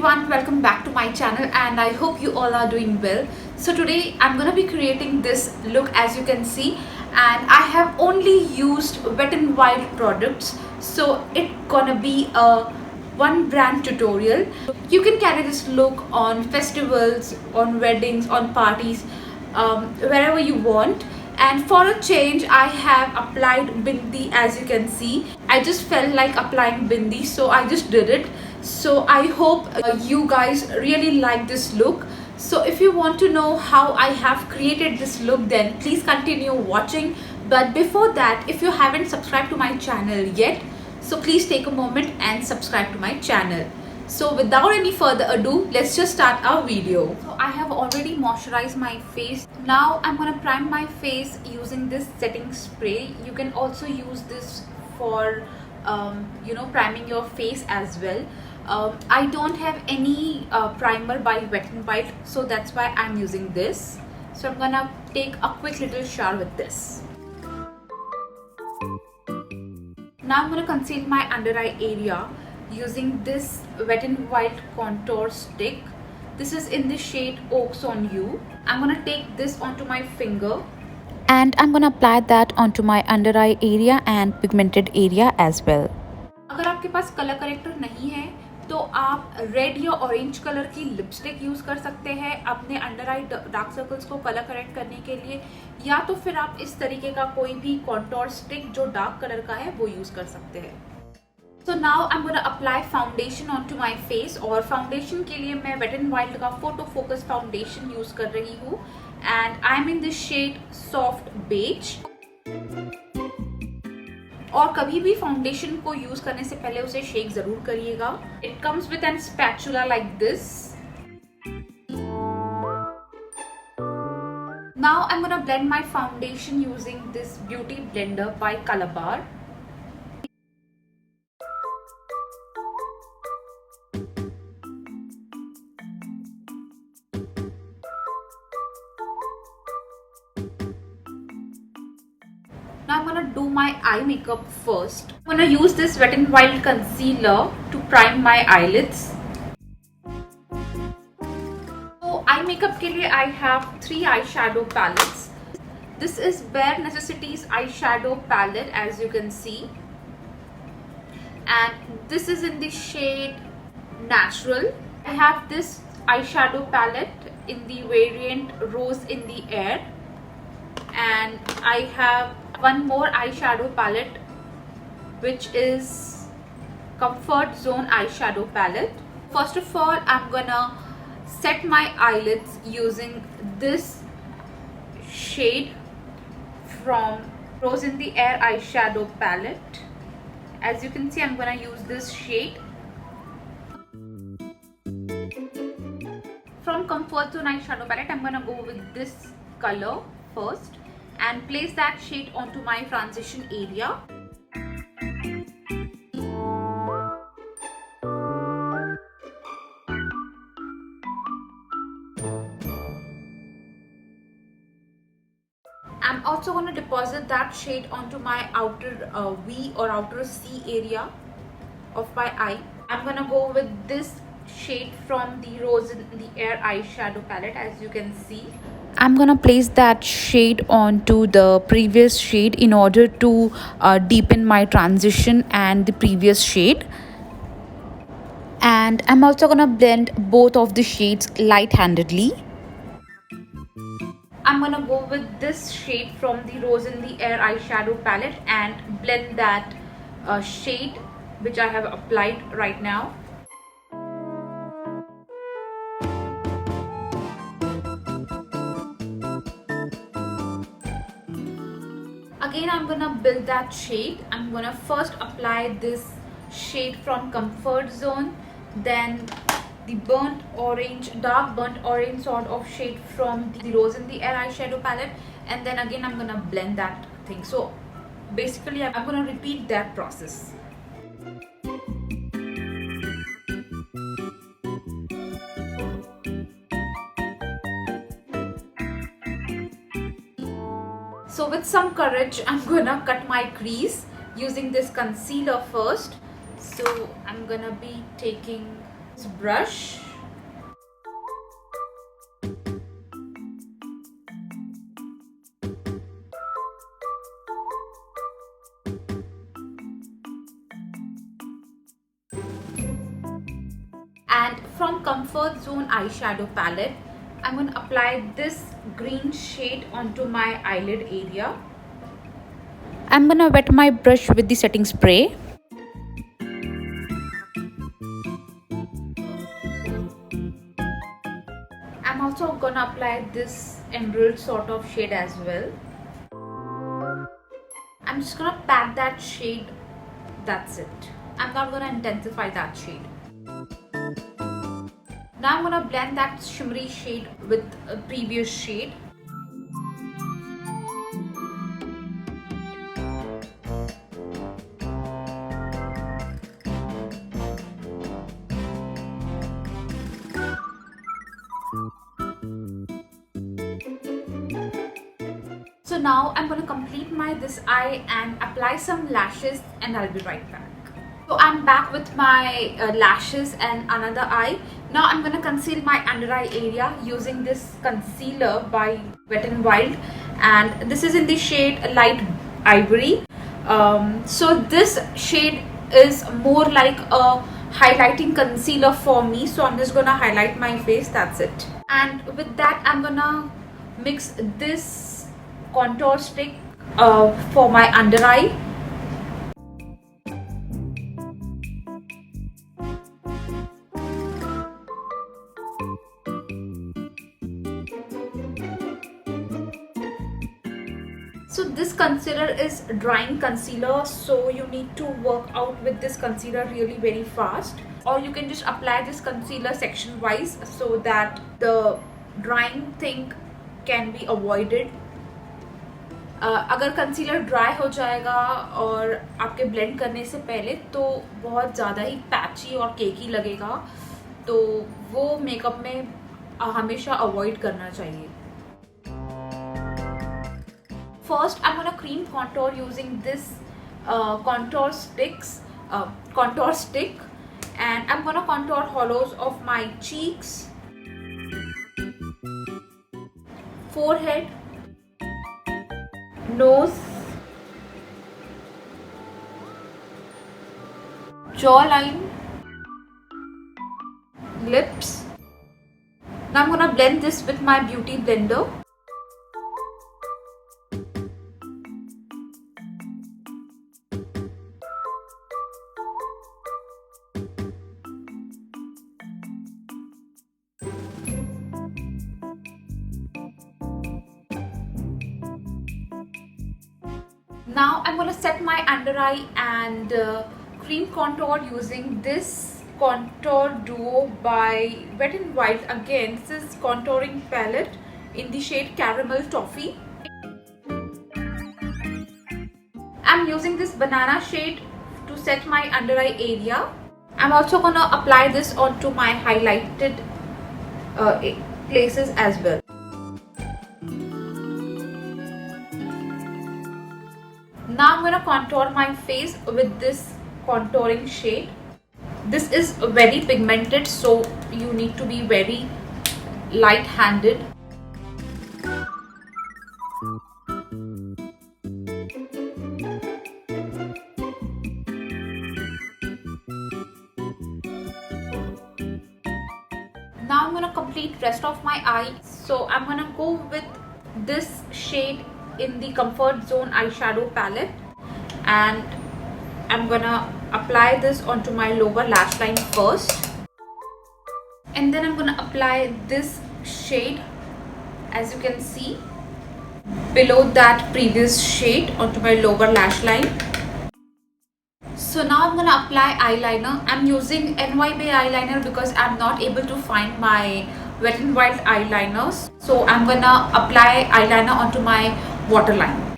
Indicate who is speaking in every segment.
Speaker 1: everyone, welcome back to my channel and I hope you all are doing well. So today I'm gonna be creating this look as you can see, and I have only used Wet n Wild products, so it's gonna be a one brand tutorial. You can carry this look on festivals, on weddings, on parties, wherever you want. And for a change I have applied bindi. As you can see, I just felt like applying bindi, so I just did it. So I hope you guys really like this look. So if you want to know how I have created this look, then please continue watching. But before that, if you haven't subscribed to my channel yet, so please take a moment and subscribe to my channel. So without any further ado, let's just start our video. So I have already moisturized my face. Now I'm gonna prime my face using this setting spray. You can also use this for priming your face as well. I don't have any primer by Wet n Wild, so that's why I'm using this. So I'm gonna take a quick little shower with this. Now I'm gonna conceal my under eye area using this Wet n Wild contour stick. This is in the shade Oaks on You. I'm gonna take this onto my finger
Speaker 2: and I'm gonna apply that onto my under eye area and pigmented area as well.
Speaker 1: अगर आपके पास colour corrector नहीं है तो आप red या orange colour की lipstick use कर सकते हैं अपने अंडर आई डार्क सर्कल्स को कलर करेक्ट करने के लिए, या तो फिर आप इस तरीके का कोई भी कॉन्टोर स्टिक जो डार्क कलर का है वो यूज कर सकते हैं. So now I'm gonna apply foundation onto my face, और फाउंडेशन के लिए मैं Wet n Wild का फोटो फोकस फाउंडेशन यूज कर रही हूँ and I am in this shade soft beige. और कभी भी फाउंडेशन को यूज करने से पहले उसे शेक जरूर करिएगा. It comes with an spatula like this. Now I am gonna blend my foundation using this beauty blender by Calabar. Now I'm gonna do my eye makeup first. I'm gonna use this Wet n Wild concealer to prime my eyelids. So eye makeup के लिए I have 3 eyeshadow palettes. This is Bare Necessities eyeshadow palette, as you can see, and this is in the shade Natural. I have this eyeshadow palette in the variant Rose in the Air, and I have one more eyeshadow palette which is Comfort Zone eyeshadow palette. First of all, I'm gonna set my eyelids using this shade from Rose in the Air eyeshadow palette. As you can see, I'm gonna use this shade. From Comfort Zone eyeshadow palette, I'm gonna go with this color first and place that shade onto my transition area. I'm also going to deposit that shade onto my outer V or outer C area of my eye. I'm going to go with this shade from the Rose in the Air eyeshadow palette, as you can see.
Speaker 2: I'm gonna place that shade onto the previous shade in order to deepen my transition and the previous shade. And I'm also gonna blend both of the shades light-handedly.
Speaker 1: I'm gonna go with this shade from the Rose in the Air eyeshadow palette and blend that shade which I have applied right now. Again, I'm gonna build that shade. I'm gonna first apply this shade from Comfort Zone, then the burnt orange, dark burnt orange sort of shade from the Rose in the Air eyeshadow palette, and then again I'm gonna blend that thing. So basically I'm gonna repeat that process. So with some courage, I'm gonna cut my crease using this concealer first. So I'm gonna be taking This brush. And from Comfort Zone eyeshadow palette, I'm going to apply this green shade onto my eyelid area.
Speaker 2: I'm gonna wet my brush with the setting spray.
Speaker 1: I'm also gonna apply this emerald sort of shade as well. I'm just gonna pat that shade. That's it. I'm not gonna intensify that shade. Now I'm gonna blend that shimmery shade with a previous shade. So now I'm going to complete this eye and apply some lashes, and I'll be right back. So I'm back with my lashes and another eye. Now I'm going to conceal my under eye area using this concealer by Wet n Wild, and this is in the shade Light Ivory. So this shade is more like a highlighting concealer for me, so I'm just going to highlight my face. That's it. And with that, I'm going to mix this contour stick for my under eye. So this concealer is drying concealer, so you need to work out with this concealer really very fast, or you can just apply this concealer section wise so that the drying thing can be avoided. अगर concealer dry हो जाएगा और आपके blend करने से पहले तो बहुत ज़्यादा ही पैची और केकी लगेगा, तो वो मेकअप में हमेशा अवॉइड करना चाहिए. First, I'm gonna cream contour using this contour stick, and I'm gonna contour hollows of my cheeks, forehead, nose, jawline, lips. Now I'm gonna blend this with my beauty blender. Now I'm going to set my under eye and cream contour using this contour duo by Wet n Wild. Again, this is contouring palette in the shade Caramel Toffee. I'm using this banana shade to set my under eye area. I'm also going to apply this onto my highlighted places as well. Now I'm going to contour my face with this contouring shade. This is very pigmented, so you need to be very light-handed. Now I'm going to complete rest of my eye. So I'm going to go with this shade in the Comfort Zone eyeshadow palette, and I'm gonna apply this onto my lower lash line first, and then I'm gonna apply this shade, as you can see, below that previous shade onto my lower lash line. So now I'm gonna apply eyeliner. I'm using NYB eyeliner because I'm not able to find my Wet n Wild eyeliners. So I'm gonna apply eyeliner onto my waterline.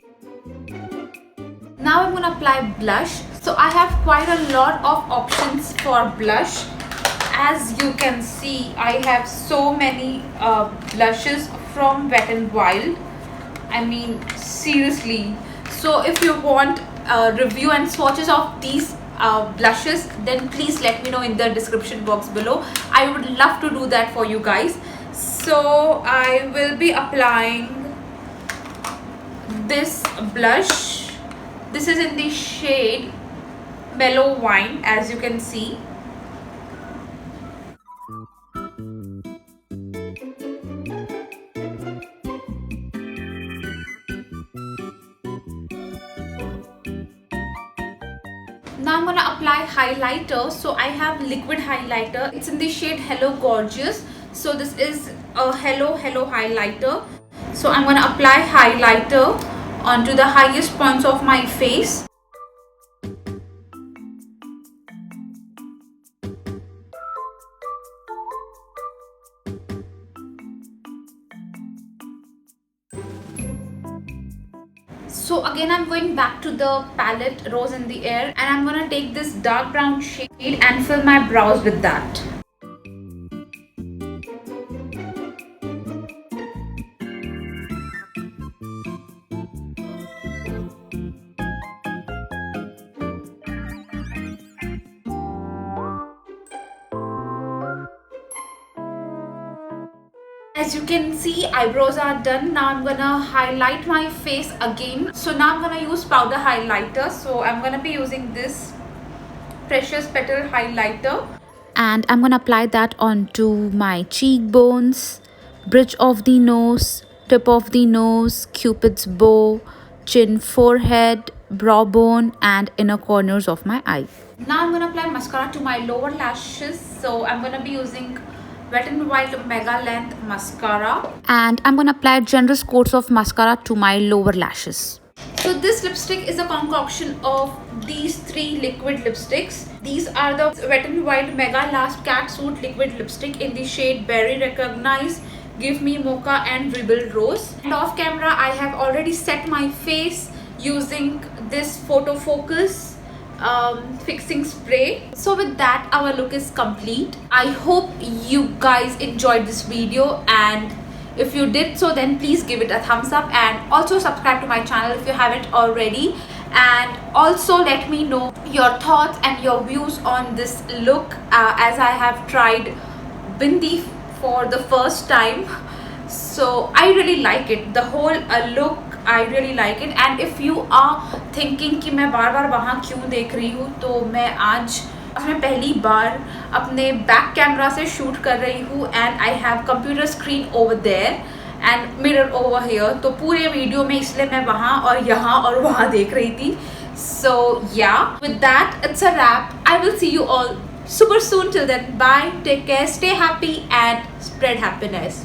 Speaker 1: Now I'm gonna apply blush. So I have quite a lot of options for blush. As you can see, I have so many blushes from Wet n Wild. I mean, seriously. So if you want a review and swatches of these blushes, then please let me know in the description box below. I would love to do that for you guys. So I will be applying this blush. This is in the shade Mellow Wine, as you can see. Now I'm gonna apply highlighter. So I have liquid highlighter. It's in the shade Hello Gorgeous. So this is a Hello highlighter. So I'm gonna apply highlighter onto the highest points of my face. So again, I'm going back to the palette Rose in the Air, and I'm gonna take this dark brown shade and fill my brows with that. As you can see, eyebrows are done. Now I'm gonna highlight my face again. So now I'm gonna use powder highlighter. So I'm gonna be using this Precious Petal highlighter.
Speaker 2: And I'm gonna apply that onto my cheekbones, bridge of the nose, tip of the nose, cupid's bow, chin, forehead, brow bone, and inner corners of my eye.
Speaker 1: Now I'm gonna apply mascara to my lower lashes. So I'm gonna be using Wet n Wild Mega Length Mascara.
Speaker 2: And I'm gonna apply generous coats of mascara to my lower lashes.
Speaker 1: So this lipstick is a concoction of these three liquid lipsticks. These are the Wet n Wild Mega Last Catsuit liquid lipstick in the shade Berry Recognize, Give Me Mocha, and Rebel Rose. And off camera, I have already set my face using this Photo Focus fixing spray. So with that, our look is complete. I hope you guys enjoyed this video, and if you did so, then please give it a thumbs up, and also subscribe to my channel if you haven't already. And also let me know your thoughts and your views on this look, as I have tried bindi for the first time. So I really like it, the whole look. I really like it. And if you are thinking कि मैं बार बार वहाँ क्यों देख रही हूँ, तो मैं पहली बार अपने बैक कैमरा से शूट कर रही हूँ, and I have computer screen over there and mirror over here. तो पूरे वीडियो में इसलिए मैं वहाँ और यहाँ और वहाँ देख रही थी. So yeah, with that, it's a wrap. I will see you all super soon. Till then, bye, take care, stay happy, and spread happiness.